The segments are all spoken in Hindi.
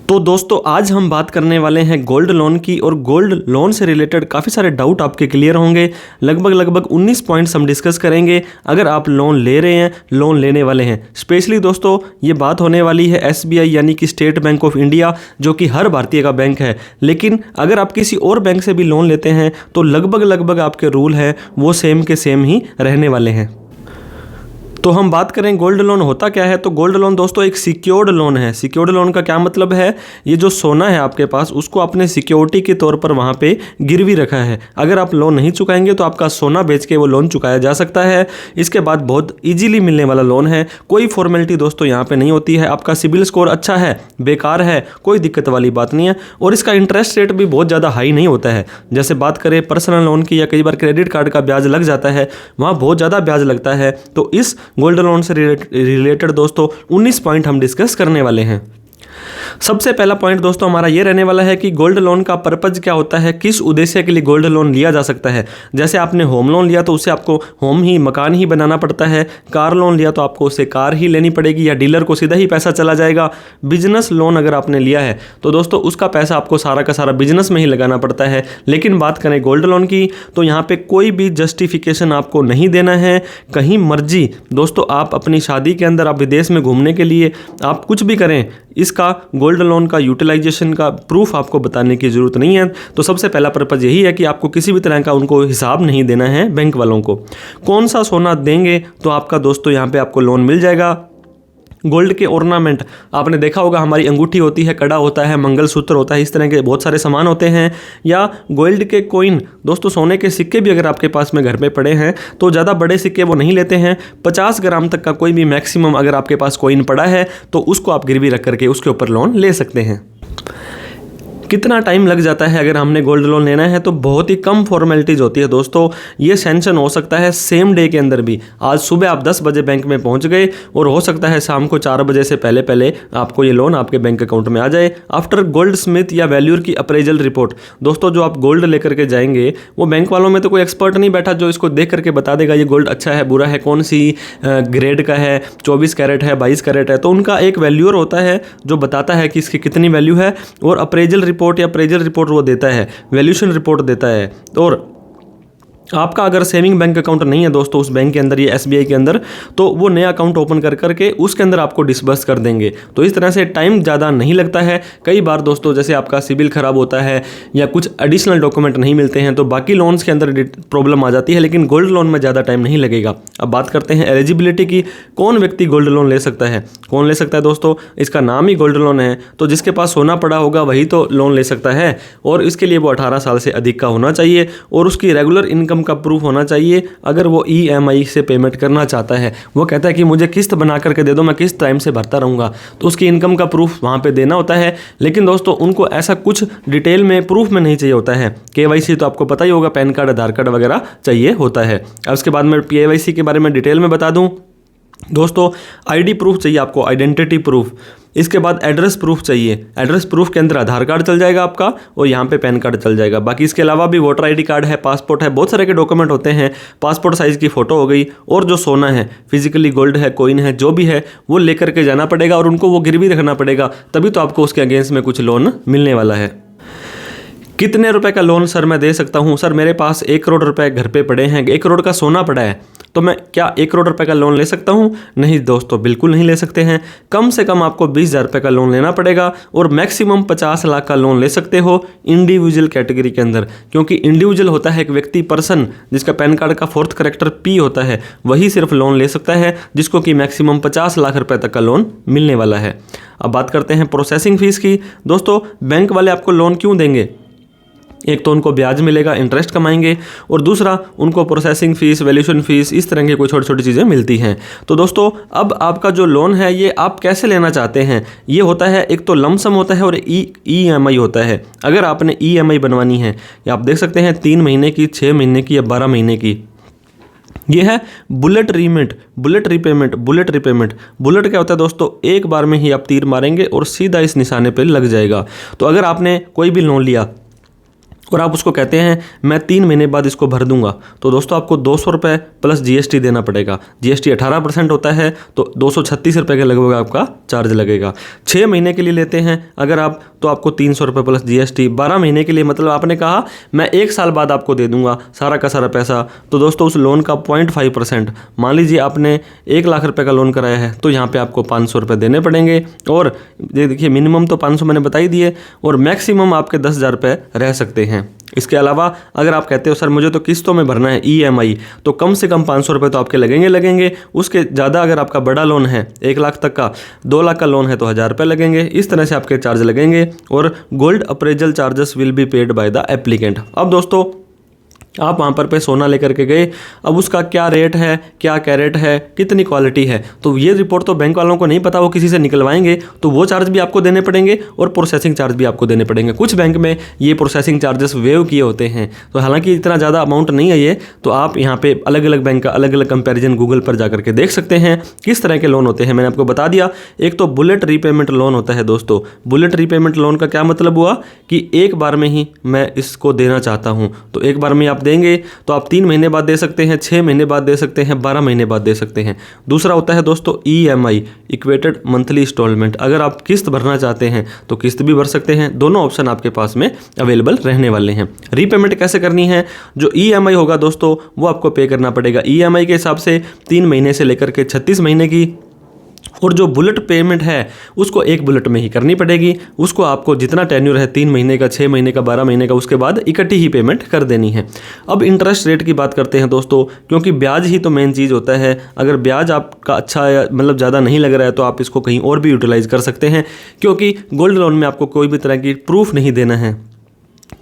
तो दोस्तों आज हम बात करने वाले हैं गोल्ड लोन की और गोल्ड लोन से रिलेटेड काफ़ी सारे डाउट आपके क्लियर होंगे। लगभग 19 पॉइंट्स हम डिस्कस करेंगे अगर आप लोन ले रहे हैं, लोन लेने वाले हैं। स्पेशली दोस्तों ये बात होने वाली है एसबीआई यानी कि स्टेट बैंक ऑफ इंडिया, जो कि हर भारतीय का बैंक है। लेकिन अगर आप किसी और बैंक से भी लोन लेते हैं तो लगभग आपके रूल हैं वो सेम के सेम ही रहने वाले हैं। तो हम बात करें गोल्ड लोन होता क्या है, तो गोल्ड लोन दोस्तों एक सिक्योर्ड लोन है। सिक्योर्ड लोन का क्या मतलब है, ये जो सोना है आपके पास उसको आपने सिक्योरिटी के तौर पर वहाँ पे गिरवी रखा है। अगर आप लोन नहीं चुकाएंगे तो आपका सोना बेच के वो लोन चुकाया जा सकता है। इसके बाद बहुत ईजिली मिलने वाला लोन है, कोई फॉर्मेलिटी दोस्तों यहाँ पे नहीं होती है। आपका सिबिल स्कोर अच्छा है, बेकार है, कोई दिक्कत वाली बात नहीं है। और इसका इंटरेस्ट रेट भी बहुत ज़्यादा हाई नहीं होता है। जैसे बात करें पर्सनल लोन की या कई बार क्रेडिट कार्ड का ब्याज लग जाता है, वहाँ बहुत ज़्यादा ब्याज लगता है। तो इस गोल्ड लोन से रिलेटेड दोस्तों 19 पॉइंट हम डिस्कस करने वाले हैं। सबसे पहला पॉइंट दोस्तों हमारा ये रहने वाला है कि गोल्ड लोन का पर्पज क्या होता है, किस उद्देश्य के लिए गोल्ड लोन लिया जा सकता है। जैसे आपने होम लोन लिया तो उससे आपको होम ही, मकान ही बनाना पड़ता है। कार लोन लिया तो आपको उससे कार ही लेनी पड़ेगी या डीलर को सीधा ही पैसा चला जाएगा। बिजनेस लोन अगर आपने लिया है तो दोस्तों उसका पैसा आपको सारा का सारा बिजनेस में ही लगाना पड़ता है। लेकिन बात करें गोल्ड लोन की तो यहाँ पे कोई भी जस्टिफिकेशन आपको नहीं देना है। कहीं मर्जी दोस्तों आप अपनी शादी के अंदर, आप विदेश में घूमने के लिए, आप कुछ भी करें, इसका गोल्ड लोन का यूटिलाइजेशन का प्रूफ आपको बताने की ज़रूरत नहीं है। तो सबसे पहला पर्पज़ यही है कि आपको किसी भी तरह का उनको हिसाब नहीं देना है बैंक वालों को। कौन सा सोना देंगे तो आपका दोस्तों यहाँ पे आपको लोन मिल जाएगा। गोल्ड के ऑर्नामेंट आपने देखा होगा, हमारी अंगूठी होती है, कड़ा होता है, मंगलसूत्र होता है, इस तरह के बहुत सारे सामान होते हैं। या गोल्ड के कॉइन दोस्तों, सोने के सिक्के भी अगर आपके पास में घर पे पड़े हैं तो ज़्यादा बड़े सिक्के वो नहीं लेते हैं। 50 ग्राम तक का कोई भी मैक्सिमम अगर आपके पास कॉइन पड़ा है तो उसको आप गिरवी रख करके उसके ऊपर लोन ले सकते हैं। कितना टाइम लग जाता है अगर हमने गोल्ड लोन लेना है, तो बहुत ही कम फॉर्मेलिटीज़ होती है दोस्तों। ये सैंक्शन हो सकता है सेम डे के अंदर भी। आज सुबह आप 10 बजे बैंक में पहुंच गए और हो सकता है शाम को 4 बजे से पहले आपको ये लोन आपके बैंक अकाउंट में आ जाए। आफ्टर गोल्ड स्मिथ या वैल्यूर की अप्रेजल रिपोर्ट दोस्तों, जो आप गोल्ड लेकर के जाएंगे वो बैंक वालों में तो कोई एक्सपर्ट नहीं बैठा जो इसको देख करके बता देगा ये गोल्ड अच्छा है, बुरा है, कौन सी ग्रेड का है, 24 कैरेट है, 22 कैरेट है। तो उनका एक वैल्यूअर होता है जो बताता है कि इसकी कितनी वैल्यू है, और अप्रेजल रिपोर्ट या अप्रेजल रिपोर्ट वो देता है, वैल्यूएशन रिपोर्ट देता है। और आपका अगर सेविंग बैंक अकाउंट नहीं है दोस्तों उस बैंक के अंदर, ये एसबीआई के अंदर, तो वो नया अकाउंट ओपन कर करके उसके अंदर आपको डिसबर्स कर देंगे। तो इस तरह से टाइम ज़्यादा नहीं लगता है। कई बार दोस्तों जैसे आपका सिबिल खराब होता है या कुछ एडिशनल डॉक्यूमेंट नहीं मिलते हैं तो बाकी लोन्स के अंदर प्रॉब्लम आ जाती है, लेकिन गोल्ड लोन में ज़्यादा टाइम नहीं लगेगा। अब बात करते हैं एलिजिबिलिटी की, कौन व्यक्ति गोल्ड लोन ले सकता है। कौन ले सकता है दोस्तों, इसका नाम ही गोल्ड लोन है, तो जिसके पास सोना पड़ा होगा वही तो लोन ले सकता है। और इसके लिए वो 18 साल से अधिक का होना चाहिए और उसकी रेगुलर इनकम का प्रूफ होना चाहिए। अगर वो ईएमआई से पेमेंट करना चाहता है, वो कहता है कि मुझे किस्त बना करके दे दो, मैं किस्त टाइम से भरता रहूँगा, तो उसकी इनकम का प्रूफ वहाँ पे देना होता है। लेकिन दोस्तों उनको ऐसा कुछ डिटेल में प्रूफ में नहीं चाहिए होता है। केवाईसी तो आपको पता ही होगा, पैन कार्ड, आधार कार्ड वगैरह चाहिए होता है। अब उसके बाद में केवाईसी के बारे में डिटेल में बता दूँ दोस्तों, आईडी प्रूफ चाहिए आपको, आइडेंटिटी प्रूफ। इसके बाद एड्रेस प्रूफ चाहिए। एड्रेस प्रूफ के अंदर आधार कार्ड चल जाएगा आपका और यहाँ पे पैन कार्ड चल जाएगा। बाकी इसके अलावा भी वोटर आईडी कार्ड है, पासपोर्ट है, बहुत सारे के डॉक्यूमेंट होते हैं। पासपोर्ट साइज़ की फ़ोटो हो गई, और जो सोना है, फिजिकली गोल्ड है, कॉइन है, जो भी है वो लेकर के जाना पड़ेगा और उनको वो गिरवी रखना पड़ेगा, तभी तो आपको उसके अगेंस्ट में कुछ लोन मिलने वाला है। कितने रुपए का लोन सर मैं दे सकता हूँ? सर मेरे पास 1 करोड़ रुपए घर पे पड़े हैं, 1 करोड़ का सोना पड़ा है, तो मैं क्या 1 करोड़ रुपए का लोन ले सकता हूँ? नहीं दोस्तों, बिल्कुल नहीं ले सकते हैं। कम से कम आपको 20,000 रुपये का लोन लेना पड़ेगा और मैक्सिमम 50 लाख का लोन ले सकते हो इंडिविजुअल कैटेगरी के अंदर। क्योंकि इंडिविजुअल होता है एक व्यक्ति, पर्सन, जिसका पैन कार्ड का 4th करेक्टर P होता है, वही सिर्फ लोन ले सकता है, जिसको कि मैक्सिमम 50 लाख रुपये तक का लोन मिलने वाला है। अब बात करते हैं प्रोसेसिंग फ़ीस की। दोस्तों बैंक वाले आपको लोन क्यों देंगे? एक तो उनको ब्याज मिलेगा, इंटरेस्ट कमाएंगे, और दूसरा उनको प्रोसेसिंग फ़ीस, वैल्यूएशन फ़ीस, इस तरह की कोई छोटी छोटी चीज़ें मिलती हैं। तो दोस्तों अब आपका जो लोन है ये आप कैसे लेना चाहते हैं, ये होता है, एक तो लमसम होता है और ईएमआई होता है। अगर आपने ईएमआई बनवानी है, या आप देख सकते हैं 3 महीने की, 6 महीने की या 12 महीने की, ये है बुलेट रीपेमेंट। बुलेट क्या होता है दोस्तों, एक बार में ही आप तीर मारेंगे और सीधा इस निशाने पर लग जाएगा। तो अगर आपने कोई भी लोन लिया और आप उसको कहते हैं मैं 3 महीने बाद इसको भर दूंगा, तो दोस्तों आपको 200 रुपये प्लस जीएसटी देना पड़ेगा। जीएसटी 18% होता है, तो 236 रुपये के लगभग आपका चार्ज लगेगा। 6 महीने के लिए लेते हैं अगर आप, तो आपको 300 रुपये प्लस जीएसटी। 12 महीने के लिए मतलब आपने कहा मैं 1 साल बाद आपको दे दूंगा सारा का सारा पैसा, तो दोस्तों उस लोन का 0.5%, मान लीजिए आपने 1 लाख रुपये का लोन कराया है, तो यहाँ पर आपको 500 रुपये देने पड़ेंगे। और देखिए मिनिमम तो 500 मैंने बता ही दिए, और मैक्सिमम आपके 10,000 रुपये रह सकते हैं। इसके अलावा अगर आप कहते हो सर मुझे तो किस्तों में भरना है ईएमआई, तो कम से कम 500 रुपये तो आपके लगेंगे। उसके ज़्यादा अगर आपका बड़ा लोन है 1 लाख तक का, 2 लाख का लोन है तो 1000 रुपये लगेंगे। इस तरह से आपके चार्ज लगेंगे। और gold appraisal charges will be paid by the applicant. अब दोस्तों आप वहाँ पर पे सोना लेकर के गए, अब उसका क्या रेट है, क्या कैरेट है, कितनी क्वालिटी है, तो ये रिपोर्ट तो बैंक वालों को नहीं पता, वो किसी से निकलवाएंगे, तो वो चार्ज भी आपको देने पड़ेंगे और प्रोसेसिंग चार्ज भी आपको देने पड़ेंगे। कुछ बैंक में ये प्रोसेसिंग चार्जेस वेव किए होते हैं, तो हालांकि इतना ज़्यादा अमाउंट नहीं है ये, तो आप यहाँ पे अलग अलग बैंक का अलग अलग कंपेरिजन गूगल पर जा करके देख सकते हैं किस तरह के लोन होते हैं। मैंने आपको बता दिया, एक तो बुलेट रीपेमेंट लोन होता है दोस्तों। बुलेट रीपेमेंट लोन का क्या मतलब हुआ कि एक बार में ही मैं इसको देना चाहता हूँ, तो एक बार में आप देंगे तो आप 3 महीने बाद दे सकते हैं, 6 महीने बाद दे सकते हैं, 12 महीने बाद दे सकते हैं। दूसरा होता है दोस्तों ईएमआई, इक्वेटेड मंथली इंस्टॉलमेंट। अगर आप किस्त भरना चाहते हैं तो किस्त भी भर सकते हैं। दोनों ऑप्शन आपके पास में अवेलेबल रहने वाले हैं। रीपेमेंट कैसे करनी है, जो ईएमआई होगा दोस्तों वो आपको पे करना पड़ेगा ईएमआई के हिसाब से 3 महीने से लेकर के 36 महीने की, और जो बुलेट पेमेंट है उसको एक बुलेट में ही करनी पड़ेगी। उसको आपको जितना टेन्यूर है 3 महीने का, 6 महीने का, 12 महीने का, उसके बाद इकट्ठी ही पेमेंट कर देनी है। अब इंटरेस्ट रेट की बात करते हैं दोस्तों, क्योंकि ब्याज ही तो मेन चीज़ होता है। अगर ब्याज आपका अच्छा या मतलब ज़्यादा नहीं लग रहा है तो आप इसको कहीं और भी यूटिलाइज़ कर सकते हैं, क्योंकि गोल्ड लोन में आपको कोई भी तरह की प्रूफ नहीं देना है।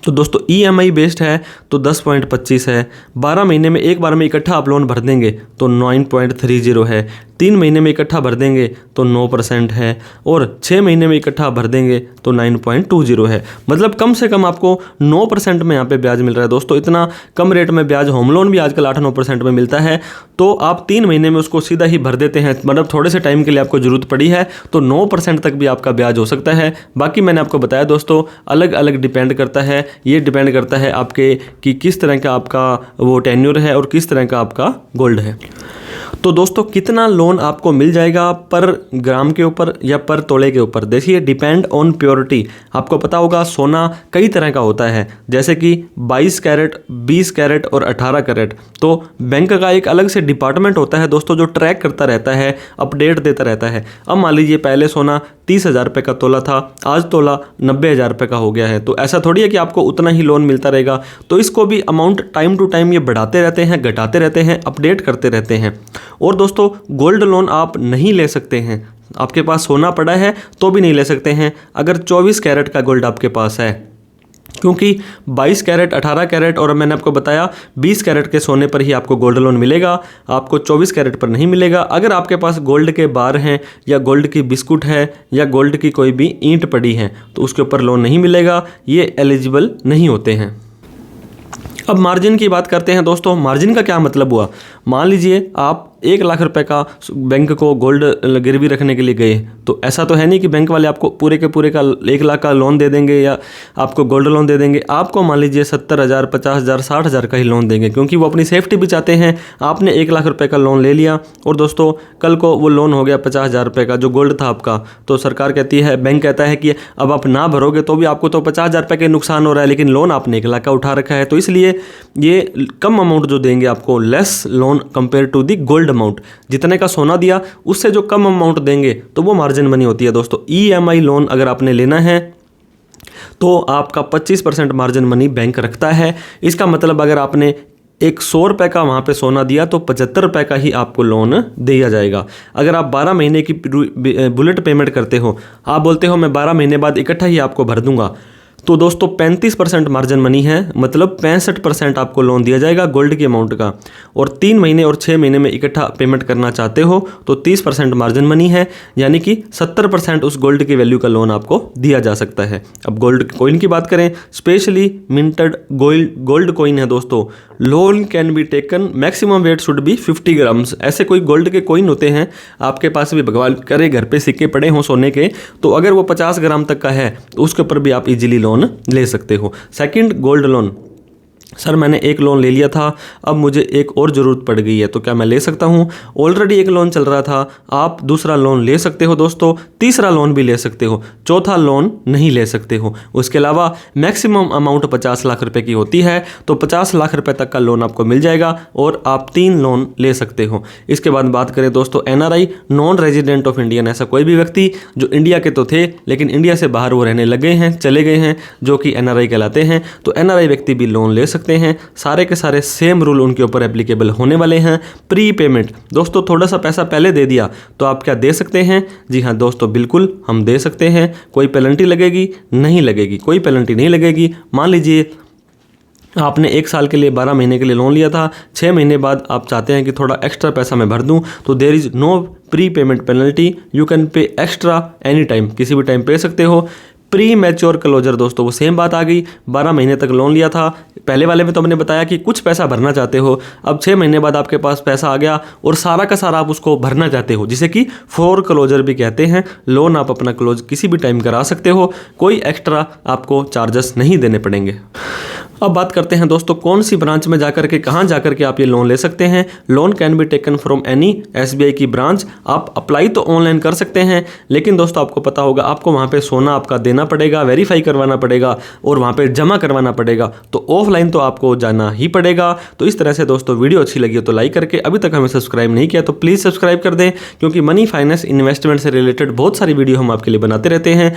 तो दोस्तों ईएमआई बेस्ड है तो 10.25 है। 12 महीने में एक बार में इकट्ठा आप लोन भर देंगे तो 9.30 है। 3 महीने में इकट्ठा भर देंगे तो 9% है, और 6 महीने में इकट्ठा भर देंगे तो 9.20 है। मतलब कम से कम आपको 9% में यहाँ पे ब्याज मिल रहा है दोस्तों। इतना कम रेट में ब्याज होम लोन भी आजकल 8-9% में मिलता है। तो आप 3 महीने में उसको सीधा ही भर देते हैं, मतलब थोड़े से टाइम के लिए आपको ज़रूरत पड़ी है तो 9% तक भी आपका ब्याज हो सकता है। बाकी मैंने आपको बताया दोस्तों अलग अलग डिपेंड करता है, ये डिपेंड करता है आपके कि किस तरह का आपका वो टेन्योर है और किस तरह का आपका गोल्ड है। तो दोस्तों कितना लोन आपको मिल जाएगा पर ग्राम के ऊपर या पर तोले के ऊपर, देखिए डिपेंड ऑन प्योरिटी। आपको पता होगा सोना कई तरह का होता है, जैसे कि 22 कैरेट, 20 कैरेट और 18 कैरेट। तो बैंक का एक अलग से डिपार्टमेंट होता है दोस्तों जो ट्रैक करता रहता है, अपडेट देता रहता है। अब मान लीजिए पहले सोना 30,000 रुपये का तोला था, आज तोला 90,000 रुपये का हो गया है, तो ऐसा थोड़ी है कि आपको उतना ही लोन मिलता रहेगा। तो इसको भी अमाउंट टाइम टू टाइम ये बढ़ाते रहते हैं, घटाते रहते हैं, अपडेट करते रहते हैं। और दोस्तों गोल्ड लोन आप नहीं ले सकते हैं, आपके पास सोना पड़ा है तो भी नहीं ले सकते हैं अगर 24 कैरेट का गोल्ड आपके पास है, क्योंकि 22 कैरेट, 18 कैरेट और मैंने आपको बताया 20 कैरेट के सोने पर ही आपको गोल्ड लोन मिलेगा, आपको 24 कैरेट पर नहीं मिलेगा। अगर आपके पास गोल्ड के बार हैं या गोल्ड की बिस्कुट है या गोल्ड की कोई भी ईंट पड़ी है तो उसके ऊपर लोन नहीं मिलेगा, ये एलिजिबल नहीं होते हैं। अब मार्जिन की बात करते हैं दोस्तों। मार्जिन का क्या मतलब हुआ, मान लीजिए आप 1 लाख रुपए का बैंक को गोल्ड गिरवी रखने के लिए गए, तो ऐसा तो है नहीं कि बैंक वाले आपको पूरे के पूरे का 1 लाख का लोन दे देंगे या आपको गोल्ड लोन दे देंगे। आपको मान लीजिए 70,000, 50,000, 60,000 का ही लोन देंगे, क्योंकि वो अपनी सेफ्टी भी चाहते हैं। आपने 1 लाख रुपए का लोन ले लिया और दोस्तों कल को वो लोन हो गया 50,000 रुपये का जो गोल्ड था आपका, तो सरकार कहती है, बैंक कहता है कि अब आप ना भरोगे तो भी आपको तो 50,000 रुपये के नुकसान हो रहा है, लेकिन लोन आपने 1 लाख का उठा रखा है। तो इसलिए ये कम अमाउंट जो देंगे आपको, less loan compare to the gold amount, जितने का सोना दिया उससे जो कम अमाउंट देंगे तो वो मार्जिन मनी होती है दोस्तों। ईएमआई लोन अगर आपने लेना है तो आपका 25% मार्जिन मनी बैंक रखता है। इसका मतलब अगर आपने 100 रुपये का वहाँ पे सोना दिया तो 75 रुपये का ही आपको लोन दिया जाएगा। अगर आप 12 महीने की बुलेट पेमेंट करते हो, आप बोलते हो मैं 12 महीने बाद इकट्ठा ही आपको भर दूंगा, तो दोस्तों 35% मार्जिन मनी है, मतलब 65% आपको लोन दिया जाएगा गोल्ड की अमाउंट का। और 3 महीने और 6 महीने में इकट्ठा पेमेंट करना चाहते हो तो 30% मार्जिन मनी है, यानी कि 70% उस गोल्ड की वैल्यू का लोन आपको दिया जा सकता है। अब गोल्ड कॉइन की बात करें, स्पेशली मिंटेड गोल्ड कॉइन है दोस्तों। Loan can be taken, maximum weight should be 50 grams. ऐसे कोई गोल्ड के कॉइन होते हैं, आपके पास भी भगवान करे घर पे सिक्के पड़े हों सोने के, तो अगर वो 50 ग्राम तक का है तो उसके ऊपर भी आप इजीली लोन लोन ले सकते हो। Second, gold loan. सर मैंने एक लोन ले लिया था, अब मुझे एक और ज़रूरत पड़ गई है, तो क्या मैं ले सकता हूँ? ऑलरेडी एक लोन चल रहा था, आप दूसरा लोन ले सकते हो दोस्तों, तीसरा लोन भी ले सकते हो, चौथा लोन नहीं ले सकते हो। उसके अलावा मैक्सिमम अमाउंट 50 लाख रुपए की होती है, तो 50 लाख रुपए तक का लोन आपको मिल जाएगा और आप 3 लोन ले सकते हो। इसके बाद बात करें दोस्तों NRI, non resident of Indian, ऐसा कोई भी व्यक्ति जो इंडिया के तो थे लेकिन इंडिया से बाहर वो रहने लगे हैं, चले गए हैं, जो कि NRI कहलाते हैं, तो NRI व्यक्ति भी लोन ले सकते हैं। सारे के सारे सेम रूल उनके ऊपर एप्लीकेबल होने वाले हैं। प्री पेमेंट, दोस्तों थोड़ा सा पैसा पहले दे दिया तो आप क्या दे सकते हैं? जी हाँ दोस्तों, बिल्कुल हम दे सकते हैं। कोई पेनल्टी लगेगी? नहीं लगेगी, कोई पेनल्टी नहीं लगेगी। मान लीजिए आपने 1 साल के लिए 12 महीने के लिए लोन लिया था, 6 महीने बाद आप चाहते हैं कि थोड़ा एक्स्ट्रा पैसा मैं भर दूं, तो there is no prepayment penalty, you can pay extra any time, किसी भी टाइम पे सकते हो। प्री मैच्योर क्लोजर, दोस्तों वो सेम बात आ गई। 12 महीने तक लोन लिया था, पहले वाले में तो हमने बताया कि कुछ पैसा भरना चाहते हो, अब 6 महीने बाद आपके पास पैसा आ गया और सारा का सारा आप उसको भरना चाहते हो, जिसे कि फोर क्लोजर भी कहते हैं। लोन आप अपना क्लोज किसी भी टाइम करा सकते हो, कोई एक्स्ट्रा आपको चार्जेस नहीं देने पड़ेंगे। अब बात करते हैं दोस्तों कौन सी ब्रांच में जाकर के, कहाँ जाकर के आप ये लोन ले सकते हैं। Loan can be taken from any SBI की ब्रांच। आप अप्लाई तो ऑनलाइन कर सकते हैं, लेकिन दोस्तों आपको पता होगा आपको वहाँ पे सोना आपका देना पड़ेगा, वेरीफाई करवाना पड़ेगा और वहाँ पे जमा करवाना पड़ेगा, तो ऑफलाइन तो आपको जाना ही पड़ेगा। तो इस तरह से दोस्तों वीडियो अच्छी लगी हो तो लाइक करके, अभी तक हमें सब्सक्राइब नहीं किया तो प्लीज़ सब्सक्राइब कर दें, क्योंकि मनी फाइनेंस इन्वेस्टमेंट से रिलेटेड बहुत सारी वीडियो हम आपके लिए बनाते रहते हैं।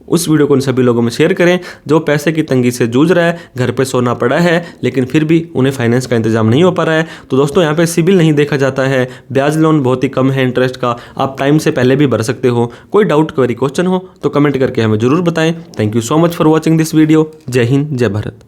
उस वीडियो को उन सभी लोगों में शेयर करें जो पैसे की तंगी से जूझ रहा है, घर पे सोना पड़ा है लेकिन फिर भी उन्हें फाइनेंस का इंतजाम नहीं हो पा रहा है। तो दोस्तों यहाँ पे सिबिल नहीं देखा जाता है, ब्याज लोन बहुत ही कम है इंटरेस्ट का, आप टाइम से पहले भी भर सकते हो। कोई डाउट क्वेरी क्वेश्चन हो तो कमेंट करके हमें जरूर बताएं। Thank you so much for watching this video. जय हिंद, जय भारत।